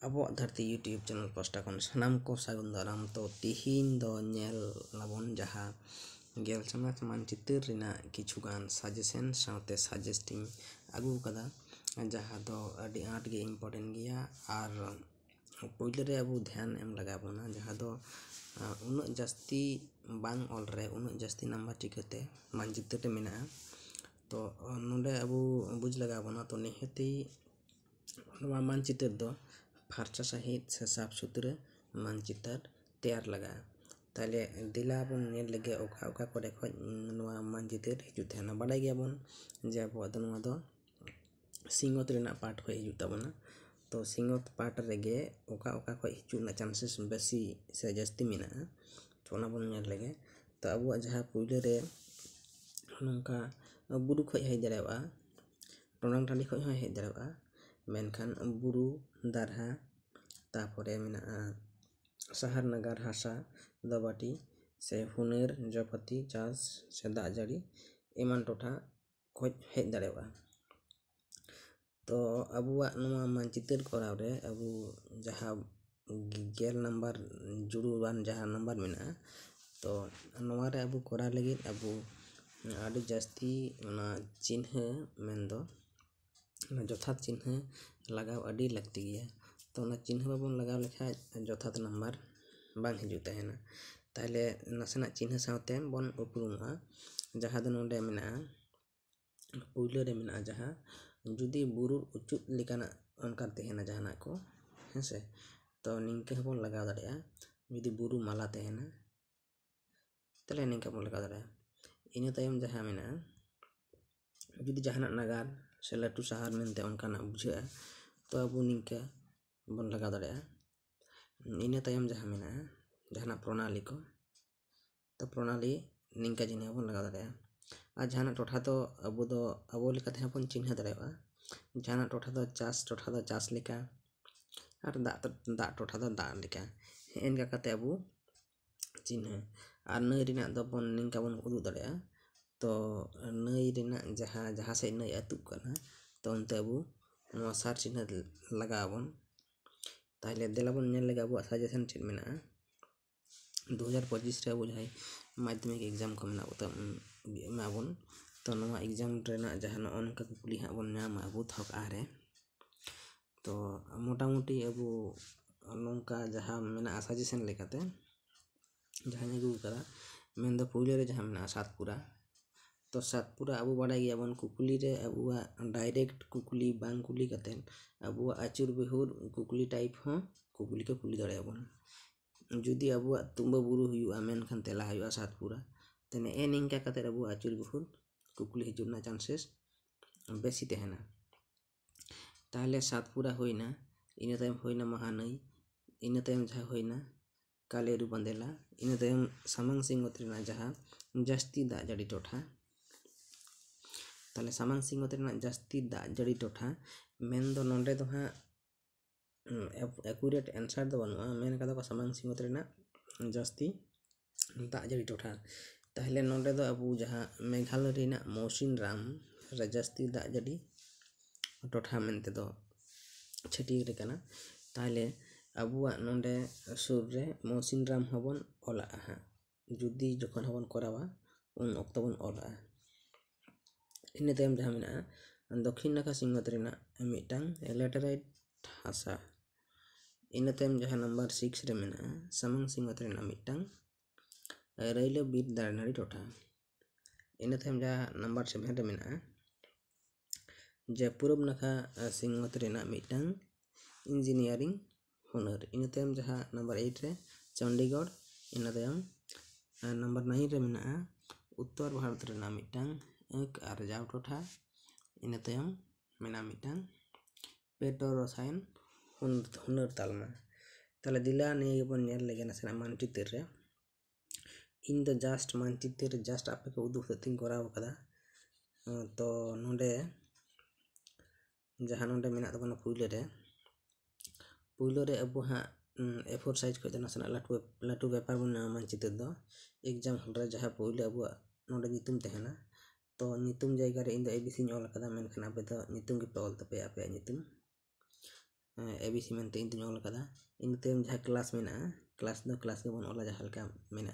Abuak Dharti YouTube channel posta kon sanam ko sagun daram to tihin do nyel labon jaha gel sama saman chitir rina kichugan suggestion saute suggesting agu kada jaha do adi art ge important giya ar poile re abu dhyan em laga bona jaha do unuk jasti bang ol re unuk jasti number tikate man chitir re mena to nonde abu buj laga bona to niheti नवा मानचित्र दो फारसा सहित से साफ सुथरे मानचित्र तैयार लगा ताले दिला बन नेल लगे ओका ओका करे खoj नवा मानचित्र हिजु थाना बाडाय गया बन जे अब नवा दो सिंगत रेना पार्ट खoj हिजु ताबना तो सिंगत पार्ट रेगे ओका ओका खoj हिजु ना चांसेस बेसी से जस्ती मिना तो ना बन नेल लगे तो अब जहां पुइले रे नंका बुरु खoj हेज दरेवा टोनांग टांडी खoj हो हेज दरेवा मेनखान बुरु दारहा तापरे मेना शहर नगर हासा दबाटी से हुनेर जपति चास से दाजाड़ी एमान टोठा खोज हेज दाड़ेवा तो अबुआ नवा मानचित्र कराव रे अबु जहां गेल नंबर जुड़ुवान जहां नंबर मेना तो नवा रे अबु करा लगी अबु आडी जास्ती ना चिन्ह मेंदो जथात चिन्ह लगाव अडी लगती गया तो ना चिन्ह बाबन लगाव लेखा जथात नंबर बांग हिजु तहेना ताहले नसेना चिन्ह सावते बन उपरुमा जहां दो नोंडे मेना पुइलो रे मेना जहां जुदी बुरु उचुत लेकाना अनका तहेना जहाना को हेसे तो निंके हबन लगाव दाड़ेया जुदी बुरु माला तहेना तले निंका बन लगाव दाड़ेया इना तायम जहां मेना जुदी जहाना नगार से लटू शहर मेनते उनका बुझा तो अब निंका बन लगा दाड़ेया इना तायम जहां मेना जहाना प्रणाली को तो प्रणाली निंका जिन्हें बन लगा दाड़ेया आ जहाना टोठा तो अबो लेका ते बन चिन्ह दाड़ेया जहाना टोठा तो चास लेका और दा टोठा तो दा लेका एनका कते अबो चिन्ह और नई रिना दो बन निंका बन उदु दाड़ेया तो नई रिना जहां से नई अतुक कना तो उनते अबु नवा सार चिन्ह लगा बन ताहले देलाबन नेल लगे अबु सजेशन चेक मेना 2025 रे अबु जहां माध्यमिक एग्जाम को मेना तो माबन तो नवा एग्जाम रेना जहां अनका कुकुली हा बन नाम अबु थक आरे तो मोटामुटी अबु नोंका जहां मेना सजेशन लेकाते जहां अगु करा मेन दो पुइले रे जहां मेना सातपुरा तो सातपुरा अबु बाडाय गया बन कुकुली रे अबुआ डायरेक्ट कुकुली बांग कुली कतेन अबुआ आचुर बेहुर कुकुली टाइप हो कुकुली के कुली दाड़े बन जुदी अबुआ तुम्बा बुरु हुआ मेनखान तेला हुआ सातपुरा तने ए निंका कते अबुआ आचुर बेहुर कुकुली हिजुना चांसेस बेसी तहेना ताहले सातपुरा होइना इना तायम होइना महानई इना तायम जहां होइना कालेरु बंदेला इना तायम सामंग सिंगत रेना जहां जास्ती दा जड़ी टोठा ताले सामंग सिंगत रेना जास्ती दा जड़ी टोठा मेन दो नोंडे दो हां एक्यूरेट आंसर दो बनुआ मेन कदा को सामंग सिंगत रेना जास्ती दा जड़ी टोठा ताहले नोंडे दो अबु जहां मेघालय रेना मौसिन राम रे जास्ती दा जड़ी टोठा मेनते दो छटी रे कना ताहले अबुआ नोंडे सुर रे मौसिन राम हबन ओला हा जुदी जखन हबन करावा उन अक्टोबर ओला इने तायम जहां मेना दक्षिण नाका सिंगत रेना मिटांग लैटेराइट हासा इने तायम जहां नंबर 6 रे मेना सामंग सिंगत रेना मिटांग रैलो बीर दारनारी टोठा इने तायम जहां नंबर 7 रे मेना जे पूरब नाका सिंगत रेना मिटांग इंजीनियरिंग हुनर इने तायम जहां नंबर 8 रे चंडीगढ़ इने तायम नंबर 9 रे मेना उत्तर भारत रेना मिटांग एक आरजाव टोठा इना तायम मेना मिटांग पेट्रो रसायन हुनर तालमा ताले दिला ने बन नेल लगे ना मानचित्र रे इन द जस्ट मानचित्र जस्ट आपे को उदु सेटिंग कराव कदा तो नोंडे जहां नोंडे मेना तबना पुइलो रे अबु हा A4 साइज को नसना लाटू पेपर बन मानचित्र दो एग्जाम हॉल रे जहां पुइलो अबु नोंडे नितुम तहेना तो नितुम जायगा रे इन द एबीसी ऑल कदा मेनखान आपे तो नितुम के ऑल तपे आपे नितुम ABC मेनते इन दुñ ऑल कदा इन तयम जहाँ क्लास मेना क्लास दो क्लास के बन ऑला जहाँ लका मेना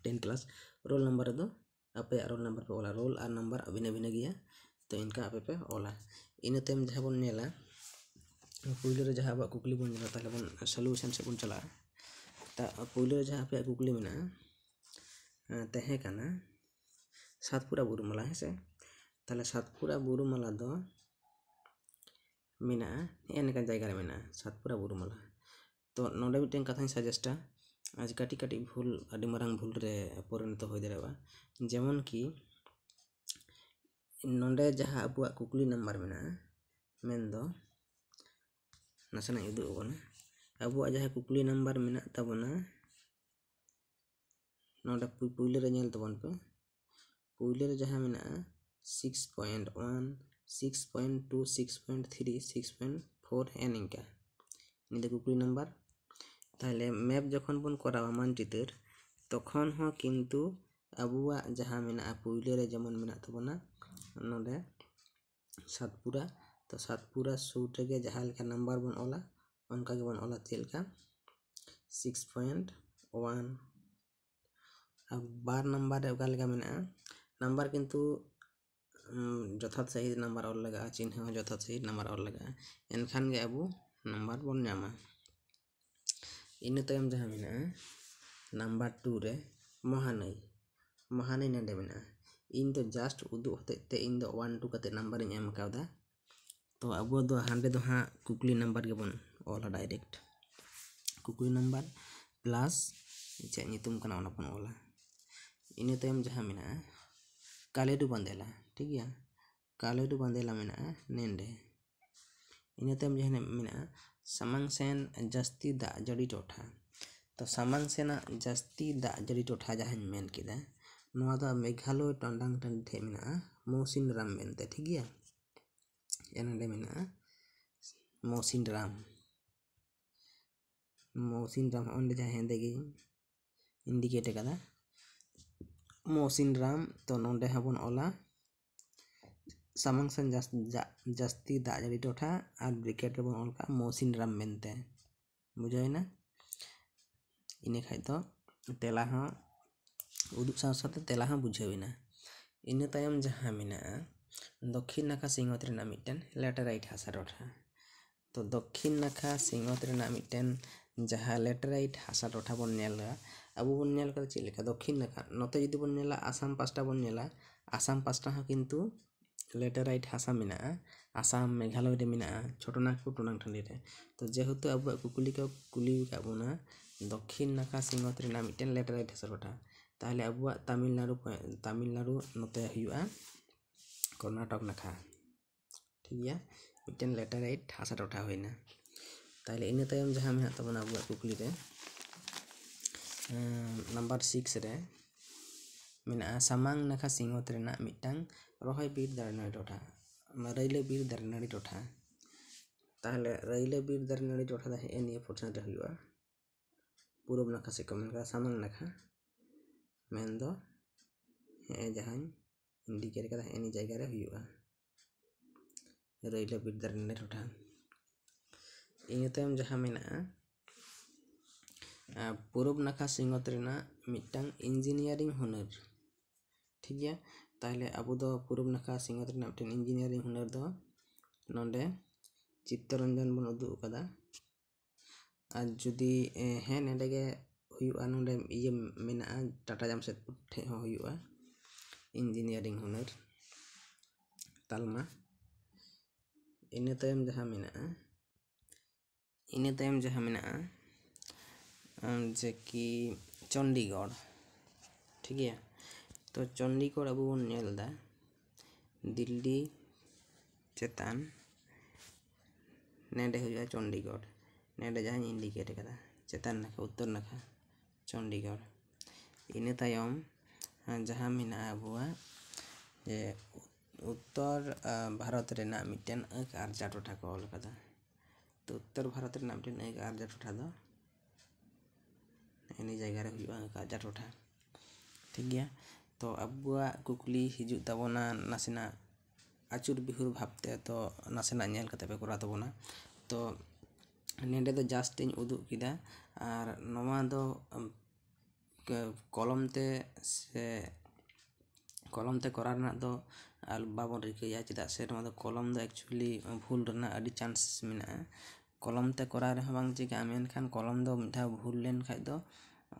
10 क्लास रोल नंबर दो आपे रोल नंबर पे ऑला रोल और नंबर भिन्न भिन्न गया तो इनका आपे पे ऑला इन तयम जहाँ बन नेला पुइलो रे जहाँ कुकली बन नेला ताले बन सॉल्यूशन से बन चला ता पुइलो रे जहाँ पे कुकली मेना तहे काना सातपुरा बुरुमाला है से ताले सातपुरा बुरुमाला दो मेना एनका जायगा रे मेना सातपुरा बुरुमाला तो नोडे मिटें कथा सजेस्टा आज काटी काटी भूल आदि मारांग भूल रे परिणत हो दाड़ेबा जेमन कि नोडे जहाँ अबुआ कुकली नंबर मेना मेन दो नासना उदु बना अबुआ जहाँ कुकली नंबर मेना तबना नोडे पुइलो रे नेल तबन पे पुइलो रे जहाँ मेना 6.1 6.2 6.3 6.4 एन इनका निदे कुकली नंबर ताहले मैप जखन बन करावा मानचित्र तखन हो किंतु अबुआ जहाँ मेना पुइलो रे जेमन मेना तबना नोडे सातपुरा तो सातपुरा सूट रे जहाँ लेका नंबर बन ऑला उनका के बन ऑला चेलका 6.1 अब बार नंबर रे उका लेका मेना नंबर किंतु जथात सही नंबर और लगा चिन्ह जथात सही नंबर और लगा एनखान गे अबु नंबर बन नामा इन तयम जहाँ मेना नंबर 2 रे महानई नंदे मेना इन तो जस्ट उदु होते ते इन दो 1 2 कते नंबर इन एम कावदा तो अबु दो हांडे दो हाँ कुकली नंबर के बन ऑला डायरेक्ट कुकली नंबर प्लस चे नितुम कना ओना बन ऑला इन तयम जहाँ मेना कालेडु बंदेला ठीक गया कालेडु बंदेला मेना नेंडे इन तयम जहाँ मेना सामांग सेन जस्ती दा जड़ी टोठा तो सामांग सेना जस्ती दा जड़ी टोठा जहाँ मेन किदा नोआ दा मेघालय टंडांग टंड थे मेना मौसिन राम मेनते ठीक गया एनडे मेना मौसिन राम ओंडे जहाँ हेंदे गे इंडिकेट कदा मौसिन राम तो नोंडे हबन ऑला सामांग सेन जस्ती दा जड़ी टोठा और ब्रिकेट रे बन ऑल का मौसिन राम मेनते बुझाय ना इने खाय तो तेला हाँ उदुग साथ साथ तेला हाँ बुझाविना इन तयम जहाँ मेना दक्षिण नाखा सिंहत रेना मिटन लेटराइट हासा टोठा तो दक्षिण नाखा सिंहत रेना मिटन जहाँ लेटराइट हासा टोठा बन नेला अबु बन नेल कर चेलेका दक्षिण नाखा नते जदि बन नेला आसाम पास्टा बन नेला आसाम पास्टा हाँ किंतु लेटराइट हासा मेना आसाम मेघालय रे मेना छोटनागपुर टोनांग ठंडी रे तो जेहेतु अबु कुकुली का कुली का बुना दक्षिण नाखा सिंहत रेना मिटन लेटराइट हासा टोठा ताहले अबुआ तमिलनाडु नते हुआ कर्नाटक नाखा ठीक गया मिटन लेटराइट हासा टोठा होइना ताहले इन तयम जहाँ मेना तबना अबुआ कुकुली रे नंबर 6 रे मेना सामांग नाखा सिंहत रेना मिटन रोहय बीर दारनाड़ी टोठा रैले बीर दारनाड़ी टोठा ताहले रैले बीर दारनाड़ी टोठा दा हे निये पर्सन रे हुआ पूरब नाखा से कमेंट का सामांग नाखा मेन दो हे जहाँ इंडिकेट कदा एनी जायगा रे हुआ रैले बीर दारनाड़ी टोठा इन तयम जहाँ मेना पूरब नाखा सिंहत रेना मिटन इंजीनियरिंग हुनर ठीक गया ताहले अबु दो पूरब नाखा सिंहत रेना मिटन इंजीनियरिंग हुनर दो नोंडे चित्तरंजन बन उदु कदा आज जुदी हे नेडे गे हुआ नोंडे ये मेना टाटा जमशेदपुर ठे हो हुआ इंजीनियरिंग हुनर तालमा इन तयम जहाँ मेना जे कि चंडीगढ़ ठीक है तो चंडीगढ़ अब बन नेलदा दिल्ली चेतान नेडे हुआ चंडीगढ़ नेडे जहाँ इंडिकेट कदा चेतान नाखा उत्तर नाखा चंडीगढ़ इन तयम जहाँ मेना अबुआ जे उत्तर भारत रेना मिटन एक आर्जा टोठा को ऑल कदा तो उत्तर भारत रेना मिटन एक आर्जा टोठा दो एनी जायगा रे हुआ एक आर्जा टोठा ठीक गया तो अबुआ कुकली हिजु तबना नासेना आचुर बिहुर भाबते तो नासेना नेल कते पे करा तबना तो नेडे दो जास्ट ᱤᱧ ᱩᱫᱩᱜ ᱠᱮᱫᱟ ᱟᱨ ᱱᱚᱣᱟ ᱫᱚ ᱠᱚᱞᱚᱢ ᱛᱮ ᱥᱮ ᱠᱚᱞᱚᱢ ᱛᱮ ᱠᱚᱨᱟᱣ ᱨᱮᱱᱟᱜ ᱫᱚ ᱵᱟᱵᱚᱱ ᱨᱤᱠᱟᱹᱭᱟ, ᱪᱮᱫᱟᱜ ᱥᱮ ᱱᱚᱣᱟ ᱫᱚ ᱠᱚᱞᱚᱢ ᱫᱚ ᱮᱠᱪᱩᱭᱮᱞᱤ ᱵᱷᱩᱞ ᱨᱮᱱᱟᱜ ᱟᱹᱰᱤ ᱪᱟᱱᱥ ᱢᱮᱱᱟᱜᱼᱟ। ᱠᱚᱞᱚᱢ ᱛᱮ ᱠᱚᱨᱟᱣ ᱨᱮᱦᱚᱸ ᱵᱟᱝ ᱪᱤᱠᱟᱹᱜᱼᱟ, ᱢᱮᱱᱠᱷᱟन ᱠᱚᱞᱚᱢ ᱫᱚ ᱢᱤᱫ ᱫᱷᱟᱣ ᱵᱷᱩᱞ ᱞᱮᱱ ᱠᱷᱟᱡ ᱫᱚ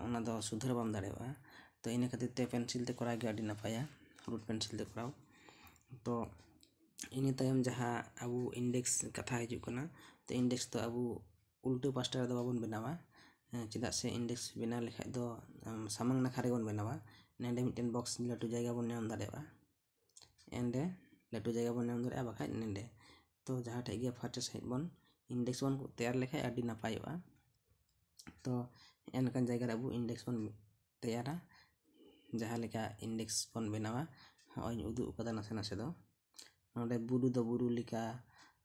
ᱚᱱᱟ ᱫᱚ ᱥᱩᱫᱷᱟᱹᱨ ᱵᱟᱢ ᱫᱟᱲᱮᱭᱟᱜᱼᱟ। तो इन खातिर ते पेंसिल ते करा अड़ी नपाया रूट पेंसिल ते कराव। तो इन तायम जहाँ अब इंडेक्स कथा हजना तो इंडेक्स तो अब उल्टो पास्टा रे बाबन बनावा, चेदा से इंडेक्स बना लेखा दो सामांग नाखा रे बन बनावा। नेंडे मिटन बॉक्स लाटू जायगा बन नाम दाड़ेवा, एंडे लाटू जायगा बन नाम दाड़ेवा बाखा नेंडे। तो जहाँ ठे गया फार्स्ट साइड बन इंडेक्स बन तैयार लेखा अड़ी नपायोआ। तो एनकान जायगा रे अब इंडेक्स बन तैयारा, जहाँ लेका इंडेक्स बन बनावा हई उदू कदा नासे नासे दो नोडे बुरु दो बुरु लिका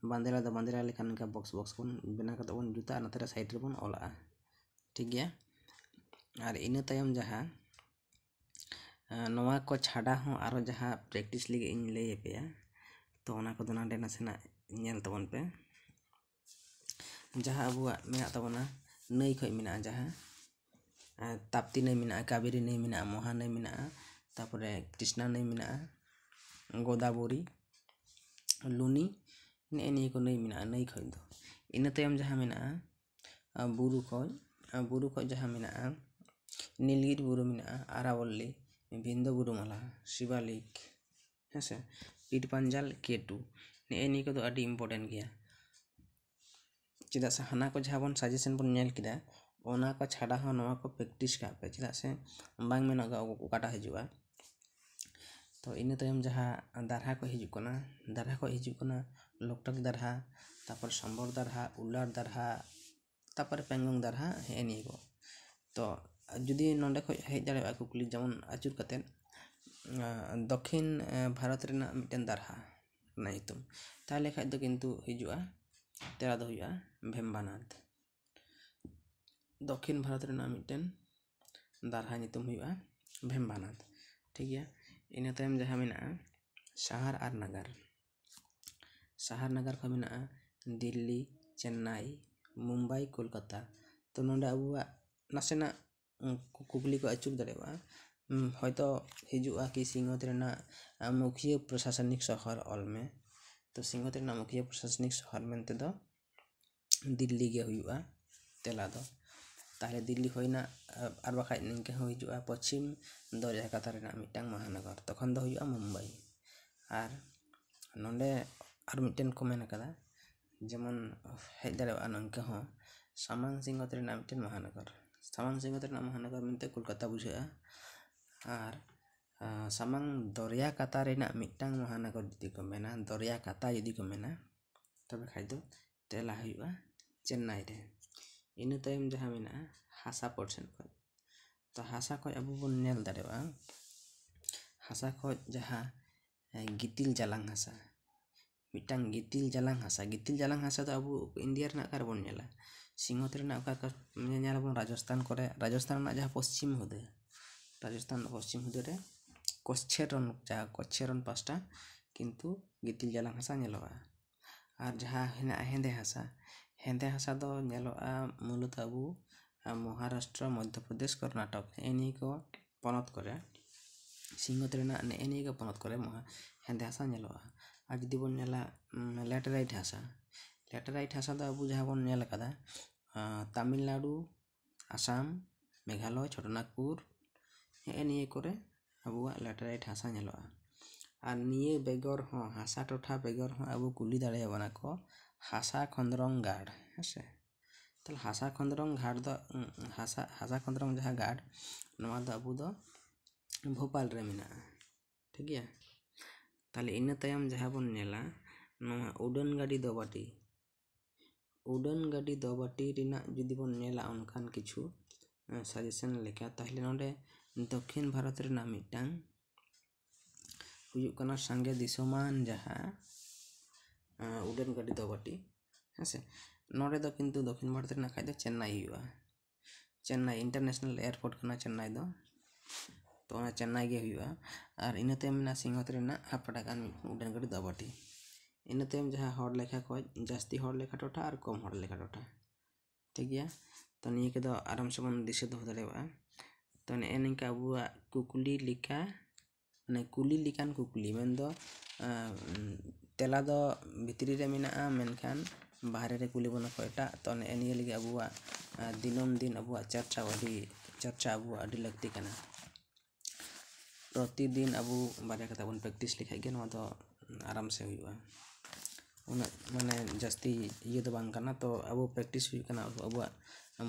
बांदेला दो बांदेला लेका निका बॉक्स बॉक्स बन बना कदा बन जुता नतरे साइड रे बन ओला, ठीक गया। और इन तायम जहाँ नवा को छाड़ा हों आरो जहाँ प्रैक्टिस लगे इन ले पेया, तो ओना को नाडे नासेना नेल तबन पे। जहाँ अबुआ मेना तबना नई खय मेना, जहाँ ताप्ती नई मेना, कावेरी नई मेना, मोहा नई मेना, तापरे कृष्णा नई मेना, गोदावरी लुनी ने को नई मेना नई खय दो। इन तायम जहाँ मेना बुरु खय जहाँ मेना नीलगिरी बुरु मेना, आरावल्ली, बिंदो बुरुमाला, शिवालिक, हेसे पीठपांजाल केटू ने को अड़ी इम्पोर्टेंट गया। चेदा से हाना को जहाँ बन सजेशन बन नेल किदा ओना को छाड़ा हो नवा को प्रैक्टिस का पे, चेदा से बांग मेना ओकाटा हजुआ। तो इन तायम जहाँ दारहा को हिजुकना, दारहा को हिजुकना लोकटक दारहा, तापर संबर दारहा, उलार दारहा, तापर पेंगोंग दारहा हेनी को। तो जुदी नोंडे खय हेज दाड़ेबा कुकली जेमन आचुर कते दक्षिण भारत रेना मिटन दारहा ना हितुम ताले खाय दो किंतु हिजुआ तेरा दो हुआ भेम्बानाथ। दक्षिण भारत रेना मिटन दारहा नितुम हुआ भेम्बानाथ, ठीक गया। इन तायम जहाँ मेना शहर और नगर, शहर नगर को मेना दिल्ली, चेन्नई, मुंबई, कोलकाता। तो नोंडे अबुआ नासेना कुकली को आचुर दाड़ेवा, हयतो हिजुआ कि सिंहत रेना मुख्य प्रशासनिक शहर ऑल में। तो सिंहत रेना मुख्य प्रशासनिक शहर मेनते दो दिल्ली गे हुआ तेला दो, ताहले दिल्ली होइना आर बाखाय निंके हो हिजुआ पश्चिम दरिया काता रेना मिटांग महानगर, तखन दो हुआ मुंबई। और नोंडे आर मिटन को मेन कदा जेमन हेज दाड़ेवा नंके हो सामांग सिंहत रेना मिटन महानगर, सामांग सिंहत रेना महानगर मेनते कोलकाता बुझाया। और सामांग दरिया काता रेना मिटांग महानगर जुदी को मेना, दरिया काता जुदी को मेना तबे खाय दो तेला हुआ चेन्नई रे। इन तायम जहाँ मेना हासा परसेंट को, तो हासा को अब बन नेल दाड़ेवा हासा को जहाँ गितिल जालांग हासा मिटांग गितिल जालांग हासा तो अब इंडिया रेना कार बन नेला सिंहत रेना का नेला बन राजस्थान करे, राजस्थान ना जहाँ पश्चिम हुदे, राजस्थान पश्चिम हुदे रे कच्छेरन जहाँ कच्छेरन पास्टा किंतु गितिल जालांग हासा नेलवा। और जहाँ हेंदे हासा दो नेलोआ मूलतः अब महाराष्ट्र, मध्य प्रदेश, कर्नाटक एनी को पनत करे सिंहत रेना एनी को पनत करे हेंदे हासा नेलोआ। और जुदी बन नेला लैटेराइट हासा दो अब जहाँ बन नेल कदा तमिलनाडु, आसाम, मेघालय, छोटनागपुर एनी करे अब लैटेराइट हासा नेलोआ। और निये बेगर हों हासा टोठा बेगर हों अब कुली दाड़े बना को हासा खंद्रंग गाड़ हेसे। तो हासा खंद्रंग घाट दो हासा खंद्रंग जहाँ गाड़ नवा दो अब दो भोपाल रे मेना, ठीक गया। ताले इन तायम जहाँ बन नेला नवा उड़न गाड़ी दो बाटी रेना जुदी बन नेला उनखान किछु सजेशन लेका ताहले नोंडे दक्षिण भारत रेना मिटांग हुयुग कना संगे दिसोमान जहाँ उड़न गाड़ी दो बाटी हेसे। नोंडे दो किंतु दक्षिण भारत रेना खाय दो चेन्नई हुआ, चेन्नई इंटरनेशनल एयरपोर्ट कना चेन्नई दो, तो चेन्नई गे हुआ। और इन तायम मेना सिंहत रेना हापटागान उड़न गाड़ी दो बाटी। ᱤᱱᱟᱹ ᱛᱟᱭᱚᱢ ᱡᱟᱦᱟᱸ ᱦᱚᱲ ᱞᱮᱠᱷᱟ ᱠᱷᱚᱡ ᱡᱟᱹᱥᱛᱤ ᱦᱚᱲ ᱞᱮᱠᱷᱟ ᱴᱚᱴᱷᱟ ᱟᱨ ᱠᱚᱢ ᱦᱚᱲ ᱞᱮᱠᱷᱟ ᱴᱚᱴᱷᱟ, ᱴᱷᱤᱠ ᱜᱮᱭᱟ। ᱛᱚ ᱱᱤᱭᱟᱹ ᱠᱚᱫᱚ ᱟᱨᱟᱢ ᱥᱮ ᱵᱚᱱ ᱫᱤᱥᱟᱹ ᱫᱚᱦᱚ ᱫᱟᱲᱮᱭᱟᱜᱼᱟ। ᱛᱚ ᱱᱮᱜᱼᱮ ᱱᱤᱝᱠᱟ ᱟᱵᱚᱣᱟᱜ ᱠᱩᱠᱞᱤ ᱞᱮᱠᱟ ᱢᱟᱱᱮ ᱠᱩᱞᱤ ᱞᱮᱠᱟᱱ ᱠᱩᱠᱞᱤ ᱢᱮᱱᱫᱚ ᱛᱮᱞᱟ ᱫᱚ ᱵᱷᱤᱛᱨᱤ ᱨᱮ ᱢᱮᱱᱟᱜᱼᱟ, ᱢᱮᱱᱠᱷᱟन ᱵᱟᱦᱨᱮ ᱨᱮ ᱠᱩᱞᱤ ᱵᱚᱱᱟ ᱠᱚ ᱮᱴᱟᱜ। ᱛᱚ ᱱᱮᱜᱼᱮ ᱱᱤᱭᱟᱹ ᱞᱟᱹᱜᱤᱫ ᱟᱵᱚᱣᱟᱜ ᱫᱤᱱᱟᱹᱢ ᱫᱤᱱ ᱟᱵᱚᱣᱟᱜ ᱪᱟᱨᱪᱟ ᱟᱵᱚᱣᱟᱜ ᱟᱹᱰᱤ ᱞᱟᱹᱠᱛᱤ ᱠᱟᱱᱟ। ᱯᱨᱚᱛᱤᱫᱤᱱ ᱟᱵᱚ ᱵᱟᱨᱭᱟ ᱠᱟᱛᱮ ᱵᱚᱱ ᱯᱨᱮᱠᱴᱤᱥ ᱞᱮᱠᱷᱟᱡ ᱜᱮ ᱱᱚᱣᱟ ᱫᱚ ᱟᱨᱟᱢ ᱥᱮ ᱦᱩᱭᱩᱜᱼᱟ। ᱩᱱᱟᱹᱜ ᱢᱟᱱᱮ ᱡᱟᱹᱥᱛᱤ ᱤᱭᱟᱹ ᱫᱚ ᱵᱟᱝ ᱠᱟᱱᱟ। ᱛᱚ ᱟᱵᱚ ᱯᱨᱮᱠᱴᱤᱥ ᱦᱩᱭᱩᱜ ᱠᱟᱱᱟ ᱟᱵᱚᱣᱟᱜ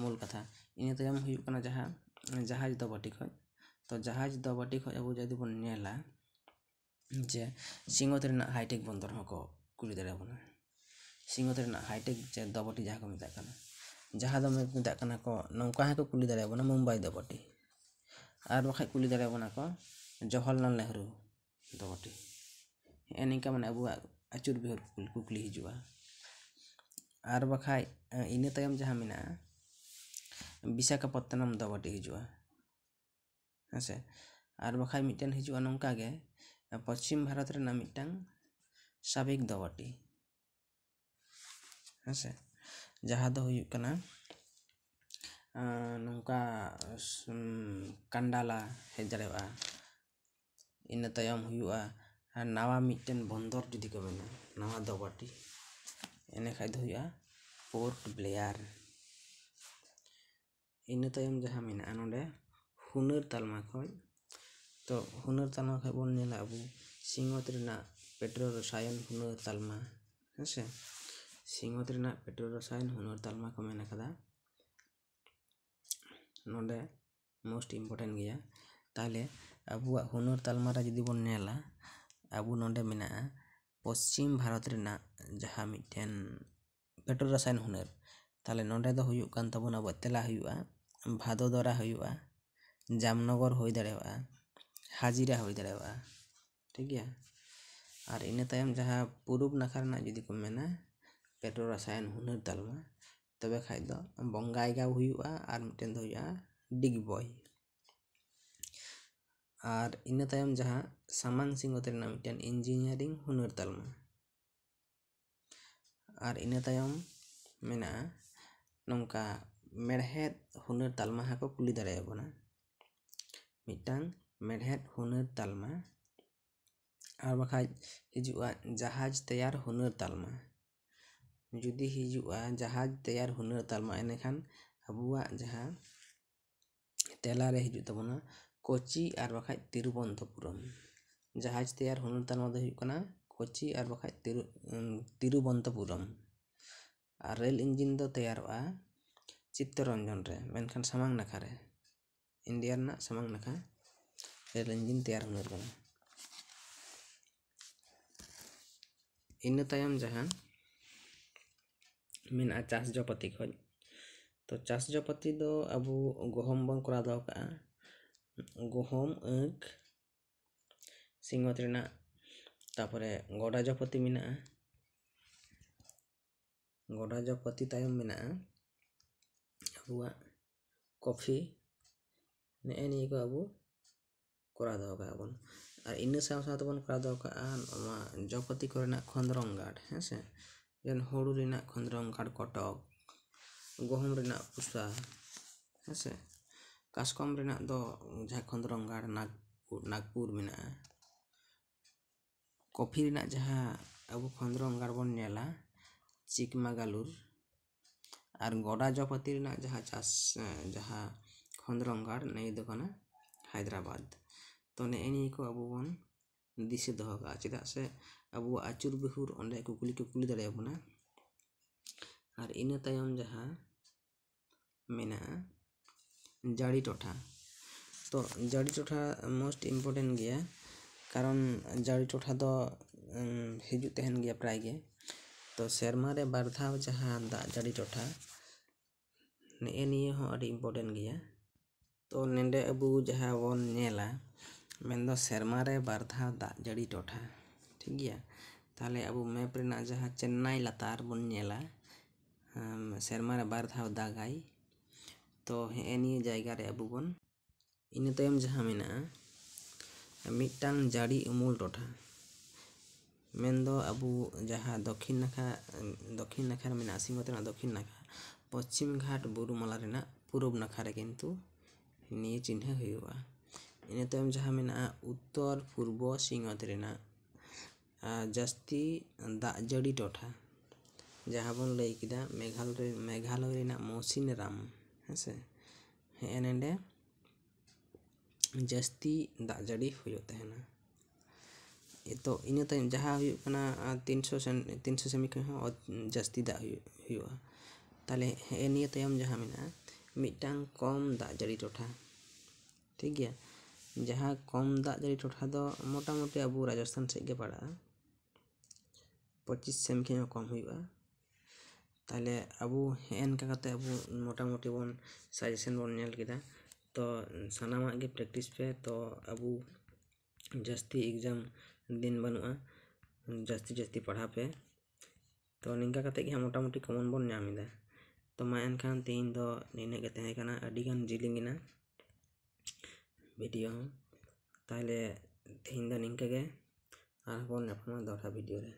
ᱢᱩᱞ ᱠᱟᱛᱷᱟ। ᱤᱱᱟᱹ ᱛᱟᱭᱚᱢ ᱦᱩᱭᱩᱜ ᱠᱟᱱᱟ ᱡᱟᱦᱟᱸ ᱡᱟᱦᱟᱡᱽ ᱫᱚᱵᱟᱴᱤ ᱠᱷᱚᱡ। ᱛᱚ ᱡᱟᱦᱟᱡᱽ ᱫᱚᱵᱟᱴᱤ ᱠᱷᱚᱡ ᱟᱵᱚ ᱡᱩᱫᱤ ᱵᱚᱱ ᱧᱮᱞᱟ ᱡᱮ ᱥᱤᱧᱚᱛ ᱨᱮᱱᱟᱜ ᱦᱟᱭᱴᱮᱠ ᱵᱚᱱᱫᱚᱨ ᱦᱚᱸᱠᱚ ᱠᱩᱞᱤ ᱫᱟᱲᱮᱭᱟᱵᱚᱱᱟ। ᱥᱤᱧᱚᱛ ᱨᱮᱱᱟᱜ ᱦᱟᱭᱴᱮᱠ ᱡᱮ ᱫᱚᱵᱟᱴᱤ ᱡᱟᱦᱟᱸ ᱠᱚ ᱢᱮᱛᱟᱜ ᱠᱟᱱᱟ, ᱡᱟᱦᱟᱸ ᱫᱚ ᱢᱮᱛᱟᱜ ᱠᱟᱱᱟ ᱠᱚ ᱱᱚᱝᱠᱟ ᱦᱚᱸᱠᱚ ᱠᱩᱞᱤ ᱫᱟᱲᱮᱭᱟᱵᱚᱱᱟ ᱢᱩᱢᱵᱟᱭ ᱫᱚᱵᱟᱴᱤ, ᱟᱨ ᱵᱟᱠᱷᱟᱡ ᱠᱩᱞᱤ ᱫᱟᱲᱮᱭᱟᱵᱚᱱᱟ ᱠᱚ ᱡᱚᱣᱦᱚᱨᱞᱟᱞ ᱱᱮᱦᱨᱩ ᱫᱚᱵᱟᱴᱤ। ᱦᱮᱸᱜᱼᱮ ᱱᱤᱝᱠᱟ ᱢᱟᱱᱮ ᱟᱵᱚᱣᱟᱜ ᱟᱹᱪᱩᱨ ᱵᱤᱦᱩᱨ ᱠᱩᱠᱞᱤ ᱦᱤᱡᱩᱜᱼᱟ। ᱟᱨ ᱵᱟᱠᱷᱟᱡ ᱤᱱᱟᱹ ᱛᱟᱭᱚᱢ ᱡᱟᱦᱟᱸ ᱢᱮᱱᱟᱜᱼᱟ ᱵᱤᱥᱟᱠᱷᱟᱯᱚᱛᱛᱚᱱᱚᱢ ᱫᱚᱵᱟᱴᱤ ᱦᱤᱡᱩᱜᱼᱟ, ᱦᱮᱸᱥᱮ। ᱟᱨ ᱵᱟᱠᱷᱟᱡ ᱢᱤᱫᱴᱮᱱ ᱦᱤᱡᱩᱜᱼᱟ ᱱᱚᱝᱠᱟ ᱜᱮ ᱯᱚᱪᱷᱤᱢ ᱵᱷᱟᱨᱚᱛ ᱨᱮᱱᱟᱜ ᱢᱤᱫᱴᱟᱝ ᱥᱟᱵᱤᱠ ᱫᱚᱵᱟᱴᱤ, ᱦᱮᱸᱥᱮ, ᱡᱟᱦᱟᱸ ᱫᱚ ᱦᱩᱭᱩᱜ ᱠᱟᱱᱟ ᱱᱚᱝᱠᱟ ᱠᱟᱱᱰᱟᱞᱟ ᱦᱮᱡ ᱫᱟᱲᱮᱭᱟᱜᱼᱟ। ᱤᱱᱟᱹ ᱛᱟᱭᱚᱢ ᱦᱩᱭᱩᱜᱼᱟ ᱱᱟᱣᱟ ᱢᱤᱫᱴᱮᱱ ᱵᱚᱱᱫᱚᱨ ᱡᱩᱫᱤ ᱠᱚ ᱢᱮᱱᱟ ᱱᱟᱣᱟ ᱫᱚᱵᱟᱴᱤ, ᱤᱱᱟᱹ ᱠᱷᱟᱡ ᱫᱚ ᱦᱩᱭᱩᱜᱼᱟ ᱯᱳᱨᱴ ᱵᱞᱮᱭᱟᱨ। ᱤᱱᱟᱹ ᱛᱟᱭᱚᱢ ᱡᱟᱦᱟᱸ ᱢᱮᱱᱟᱜᱼᱟ ᱱᱚᱰᱮ ᱦᱩᱱᱟᱹᱨ ᱛᱟᱞᱢᱟ ᱠᱷᱚᱡ, ᱛᱚ ᱦᱩᱱᱟᱹᱨ ᱛᱟᱞᱢᱟ ᱠᱷᱚᱡ ᱵᱚᱱ ᱧᱮᱞᱟ ᱟᱵᱚ ᱥᱤᱧᱚᱛ ᱨᱮᱱᱟᱜ ᱯᱮᱴᱨᱳ ᱨᱚᱥᱟᱭᱚᱱ ᱦᱩᱱᱟᱹᱨ ᱛᱟᱞᱢᱟ, ᱦᱮᱸᱥᱮ। ᱥᱤᱧᱚᱛ ᱨᱮᱱᱟᱜ ᱯᱮᱴᱨᱳ ᱨᱚᱥᱟᱭᱚᱱ ᱦᱩᱱᱟᱹᱨ ᱛᱟᱞᱢᱟ ᱠᱚ ᱢᱮᱱ ᱟᱠᱟᱫᱟ, ᱱᱚᱰᱮ ᱢᱳᱥᱴ ᱤᱢᱯᱚᱨᱴᱮᱱᱴ ᱜᱮᱭᱟ। ᱛᱟᱦᱚᱞᱮ ᱟᱵᱚᱣᱟᱜ ᱦᱩᱱᱟᱹᱨ ᱛᱟᱞᱢᱟ ᱨᱮ ᱡᱩᱫᱤ ᱵᱚᱱ ᱧᱮᱞᱟ ᱟᱵᱚ ᱱᱚᱰᱮ ᱢᱮᱱᱟᱜᱼᱟ ᱯᱚᱥᱪᱤᱢ ᱵᱷᱟᱨᱚᱛ ᱨᱮᱱᱟᱜ ᱡᱟᱦᱟᱸ ᱢᱤᱫᱴᱮᱱ ᱯᱮᱴᱨᱳ ᱨᱚᱥᱟᱭᱚᱱ ᱦᱩᱱᱟᱹᱨ, ᱛᱟᱦᱚᱞᱮ ᱱᱚᱰᱮ ᱫᱚ ᱦᱩᱭᱩᱜ ᱠᱟᱱ ᱛᱟᱵᱚᱱᱟ ᱟᱵᱚᱣᱟᱜ ᱛᱮᱞᱟ ᱦᱩᱭᱩᱜᱼᱟ ᱵᱷᱟᱫᱳᱫᱚᱨᱟ ᱦᱩᱭᱩᱜᱼᱟ, ᱡᱟᱢᱱᱚᱜᱚᱨ ᱦᱩᱭ ᱫᱟᱲᱮᱭᱟᱜᱼᱟ, ᱦᱟজিᱨᱟ ᱦᱩᱭ ᱫᱟᱲᱮᱭᱟᱜᱼᱟ, ᱴᱷᱤᱠ ᱜᱮᱭᱟ। ᱟᱨ ᱤᱱᱟᱹ ᱛᱟᱭᱚᱢ ᱡᱟᱦᱟᱸ ᱯᱩᱨᱩᱵ ᱱᱟᱠᱷᱟ ᱨᱮᱱᱟᱜ ᱡᱩᱫᱤ ᱠᱚ ᱢᱮᱱᱟ ᱯᱮᱴᱨᱳ ᱨᱚᱥᱟᱭᱚᱱ ᱦᱩᱱᱟᱹᱨ ᱛᱟᱞᱢᱟ, ᱛᱚᱵᱮ ᱠᱷᱟᱡ ᱫᱚ ᱵᱚᱝᱜᱟᱭᱜᱟঁᱣ ᱦᱩᱭᱩᱜᱼᱟ ᱟᱨ ᱢᱤᱫᱴᱮᱱ ᱫᱚ ᱦᱩᱭᱩᱜᱼᱟ ᱰᱤᱜᱵᱚᱭ। ᱟᱨ ᱤᱱᱟᱹ ᱛᱟᱭᱚᱢ ᱡᱟᱦᱟᱸ ᱥᱟᱢᱟᱝ ᱥᱤᱧᱚᱛ ᱨᱮᱱᱟᱜ ᱢᱤᱫᱴᱮᱱ ᱤᱧᱡᱤᱱᱤᱭᱟᱨᱤᱝ ᱦᱩᱱᱟᱹᱨ ᱛᱟᱞᱢᱟ, ᱟᱨ ᱤᱱᱟᱹ ᱛᱟᱭᱚᱢ ᱢᱮᱱᱟᱜᱼᱟ ᱱᱚᱝᱠᱟ ᱢᱮᱲᱦᱮᱫ ᱦᱩᱱᱟᱹᱨ ᱛᱟᱞᱢᱟ ᱦᱚᱸᱠᱚ ᱠᱩᱞᱤ ᱫᱟᱲᱮᱭᱟᱵᱚᱱᱟ, ᱢᱤᱫᱴᱟᱝ ᱢᱮᱲᱦᱮᱫ ᱦᱩᱱᱟᱹᱨ ᱛᱟᱞᱢᱟ। ᱟᱨ ᱵᱟᱠᱷᱟᱡ ᱦᱤᱡᱩᱜᱼᱟ ᱡᱟᱦᱟᱡᱽ ᱛᱮᱭᱟᱨ ᱦᱩᱱᱟᱹᱨ ᱛᱟᱞᱢᱟ, ᱡᱩᱫᱤ ᱦᱤᱡᱩᱜᱼᱟ ᱡᱟᱦᱟᱡᱽ ᱛᱮᱭᱟᱨ ᱦᱩᱱᱟᱹᱨ ᱛᱟᱞᱢᱟ ᱮᱸᱰᱮᱠᱷᱟᱱ ᱟᱵᱚᱣᱟᱜ ᱡᱟᱦᱟᱸ ᱛᱮᱞᱟᱨᱮ ᱦᱤᱡᱩᱜ ᱛᱟᱵᱚᱱᱟ ᱠᱳᱪᱤ ᱟᱨ ᱵᱟᱠᱷᱟᱡ ᱛᱤᱨᱩᱵᱚᱱᱛᱚᱯᱩᱨᱚᱢ। ᱡᱟᱦᱟᱡᱽ ᱛᱮᱭᱟᱨ ᱦᱩᱱᱟᱹᱨ ᱛᱟᱞᱢᱟ ᱫᱚ ᱦᱩᱭᱩᱜ ᱠᱟᱱᱟ ᱠᱳᱪᱤ ᱟᱨ ᱵᱟᱠᱷᱟᱡ ᱛᱤᱨᱩᱵᱚᱱᱛᱚᱯᱩᱨᱚᱢ। ᱟᱨ ᱨᱮᱹᱞ ᱤᱧᱡᱤᱱ ᱫᱚ ᱛᱮᱭᱟᱨᱚᱜᱼᱟ ᱪᱤᱛᱛᱚᱨᱚᱧᱡᱚᱱ ᱨᱮ, ᱢᱮᱱᱠᱷᱟᱱ ᱥᱟᱢᱟᱝ ᱱᱟᱠᱷᱟ ᱨᱮ, ᱤᱱᱰᱤᱭᱟ ᱨᱮᱱᱟᱜ ᱥᱟᱢᱟᱝ ᱱᱟᱠᱷᱟ ᱨᱮᱹᱞ ᱤᱧᱡᱤᱱ ᱛᱮᱭᱟᱨ ᱦᱩᱱᱟᱹᱨ ᱠᱟᱱᱟ। ᱤᱱᱟᱹ ᱛᱟᱭᱚᱢ ᱡᱟᱦᱟᱸ ᱢᱮᱱᱟᱜᱼᱟ ᱪᱟᱥ ᱡᱚᱯᱟᱛᱤ ᱠᱷᱚᱡ, ᱛᱚ ᱪᱟᱥ ᱡᱚᱯᱟᱛᱤ ᱫᱚ ᱟᱵᱚ ᱜᱩᱦᱩᱢ ᱵᱚᱱ ᱠᱚᱨᱟᱣ ᱫᱚᱦᱚ ᱠᱟᱜᱼᱟ, ᱜᱩᱦᱩᱢ ᱟᱸᱠᱷ ᱥᱤᱧᱚᱛ ᱨᱮᱱᱟᱜ, ᱛᱟᱯᱚᱨᱮ ᱜᱚᱰᱟ ᱡᱚᱯᱟᱛᱤ ᱢᱮᱱᱟᱜᱼᱟ, ᱜᱚᱰᱟ ᱡᱚᱯᱟᱛᱤ ᱛᱟᱭᱚᱢ ᱢᱮᱱᱟᱜᱼᱟ ᱟᱵᱚᱣᱟᱜ ᱠᱚᱯᱷᱤ, ᱱᱮᱜᱼᱮ ᱱᱤᱭᱟᱹ ᱠᱚ ᱟᱵᱚ ᱠᱚᱨᱟᱣ ᱫᱚᱦᱚ ᱠᱟᱜᱼᱟ ᱵᱚᱱ। ᱟᱨ ᱤᱱᱟᱹ ᱥᱟᱶ ᱥᱟᱶᱛᱮᱵᱚᱱ ᱠᱚᱨᱟᱣ ᱫᱚᱦᱚ ᱠᱟᱜᱼᱟ ᱱᱚᱣᱟ ᱡᱚᱯᱟᱛᱤ ᱠᱚᱨᱮᱱᱟᱜ ᱠᱷᱚᱸᱫᱽᱨᱚᱝ ᱜᱟᱲ, ᱦᱮᱸᱥᱮ, ᱡᱮᱢᱚᱱ ᱦᱩᱲᱩ ᱨᱮᱱᱟᱜ ᱠᱷᱚᱸᱫᱽᱨᱚᱝ ᱜᱟᱲ ᱠᱚᱴᱚᱠ, ᱜᱩᱦᱩᱢ ᱨᱮᱱᱟᱜ ᱯᱩᱥᱟ, ᱦᱮᱸᱥᱮ, ᱠᱟᱥᱠᱚᱢ ᱨᱮᱱᱟᱜ ᱫᱚ ᱡᱟᱦᱟᱸ ᱠᱷᱚᱸᱫᱽᱨᱚᱝ ᱜᱟᱲ ᱱᱟᱜᱽᱯᱩᱨ ᱢᱮᱱᱟᱜᱼᱟ, ᱠᱚᱯᱷᱤ ᱨᱮᱱᱟᱜ ᱡᱟᱦᱟᱸ ᱟᱵᱚ ᱠᱷᱚᱸᱫᱽᱨᱚᱝ ᱜᱟᱲ ᱵᱚᱱ ᱧᱮᱞᱟ ᱪᱤᱠᱢᱟᱜᱟᱞᱩᱨ, ᱟᱨ ᱜᱚᱰᱟ ᱡᱚᱯᱟᱛᱤ ᱨᱮᱱᱟᱜ ᱡᱟᱦᱟᱸ ᱠᱷᱚᱸᱫᱽᱨᱚᱝ ᱜᱟᱲ ᱱᱤᱭᱟᱹ ᱫᱚ ᱠᱟᱱᱟ ᱦᱟᱭᱫᱨᱟᱵᱟᱫ। ᱛᱚ ᱱᱮᱜᱼᱮ ᱱᱤᱭᱟᱹ ᱠᱚ ᱟᱵᱚ ᱵᱚᱱ ᱫᱤᱥᱟᱹ ᱫᱚᱦᱚ ᱠᱟᱜᱼᱟ, ᱪᱮᱫᱟᱜ ᱥᱮ ᱟᱵᱚᱣᱟᱜ ᱟᱹᱪᱩᱨ ᱵᱤᱦᱩᱨ ᱚᱸᱰᱮ ᱠᱩᱠᱞᱤ ᱠᱚ ᱠᱩᱞᱤ ᱫᱟᱲᱮᱭᱟᱵᱚᱱᱟ। ᱟᱨ ᱤᱱᱟᱹ ᱛᱟᱭᱚᱢ ᱡᱟᱦᱟᱸ ᱢᱮᱱᱟᱜᱼᱟ ᱡᱟᱹᱲᱤ ᱴᱚᱴᱷᱟ, ᱛᱚ ᱡᱟᱹᱲᱤ ᱴᱚᱴᱷᱟ ᱢᱳᱥᱴ ᱤᱢᱯᱚᱨᱴᱮᱱᱴ ᱜᱮᱭᱟ, ᱠᱟᱨᱚᱱ ᱡᱟᱹᱲᱤ ᱴᱚᱴᱷᱟ ᱫᱚ ᱦᱤᱡᱩᱜ ᱛᱟᱦᱮᱱ ᱜᱮᱭᱟ ᱯᱨᱟᱭ ᱜᱮ। ᱛᱚ ᱥᱮᱨᱢᱟ ᱨᱮ ᱵᱟᱨ ᱫᱷᱟᱣ ᱡᱟᱦᱟᱸ ᱫᱟᱜ ᱡᱟᱹᱲᱤ ᱴᱚᱴᱷᱟ, ᱱᱮᱜᱼᱮ ᱱᱤᱭᱟᱹ ᱦᱚᱸ ᱟᱹᱰᱤ ᱤᱢᱯᱚᱨᱴᱮᱱᱴ ᱜᱮᱭᱟ। ᱛᱚ ᱱᱚᱰᱮ ᱟᱵᱚ ᱡᱟᱦᱟᱸ ᱵᱚᱱ ᱧᱮᱞᱟ ᱢᱮᱱᱫᱚ ᱥᱮᱨᱢᱟ ᱨᱮ ᱵᱟᱨ ᱫᱷᱟᱣ ᱫᱟᱜ ᱡᱟᱹᱲᱤ ᱴᱚᱴᱷᱟ, ᱴᱷᱤᱠ ᱜᱮᱭᱟ। ᱛᱟᱦᱚᱞᱮ ᱟᱵᱚ ᱢᱮᱯ ᱨᱮᱱᱟᱜ ᱡᱟᱦᱟᱸ ᱪᱮᱱᱱᱟᱭ ᱞᱟᱛᱟᱨ ᱵᱚᱱ ᱧᱮᱞᱟ ᱥᱮᱨᱢᱟ ᱨᱮ ᱵᱟᱨ ᱫᱷᱟᱣ ᱫᱟᱜᱟᱭ, ᱛᱚ ᱦᱮᱸᱜᱼᱮ ᱱᱤᱭᱟᱹ ᱡᱟᱭᱜᱟ ᱨᱮ ᱟᱵᱚ ᱵᱚᱱ, ᱤᱱᱟᱹ ᱛᱟᱭᱚᱢ ᱡᱟᱦᱟᱸ ᱢᱮᱱᱟᱜᱼᱟ ᱢᱤᱫᱴᱟᱝ ᱡᱟᱹᱲᱤ ᱩᱢᱩᱞ ᱴᱚᱴᱷᱟ, मेनदो अबू जहाँ दक्षिण नाखा मेना सीमांत रेना दक्षिण नाखा पश्चिम घाट बुरुमाला रेना पूरब नाखा रे किन्तु निये चिन्ह हुआ। इना तायम जहाँ मेना उत्तर पूर्व सीमांत रेना जास्ती दाग जड़ी टोठा जहाँ बन लई किदा मेघालय रेना मौसिनराम हेसे हे नेंडे जास्ती दाग जड़ी हुयो तहना। तो इन तायम जहाँ हुयो कना 300 सेमी खन जास्ती दाग हुयो ताले हे निये तायम जहाँ मेना मिटांग कम दाग जड़ी टोठा ठीक गया। जहाँ कम दाग जड़ी टोठा दो मोटामुटी अबू राजस्थान सेज गे पड़ा 25 सेमी खन कम हुयो। ताले अबू हेन का कते अबू मोटामुटी बन सजेशन बन नेल किदा तो सानामा गे प्रैक्टिस पे तो अबू जास्ती एग्जाम दिन बनुआ जास्ती पढ़ा पे तो निंका कते गे मोटामुटी कमन बन नामिदा। तो मा एनखान तीन दो निने गे तहे कना अडिगान जिलिंगिना वीडियो ताले तीन दो निंका गे आर बन नेपमा दोहरा वीडियो रे।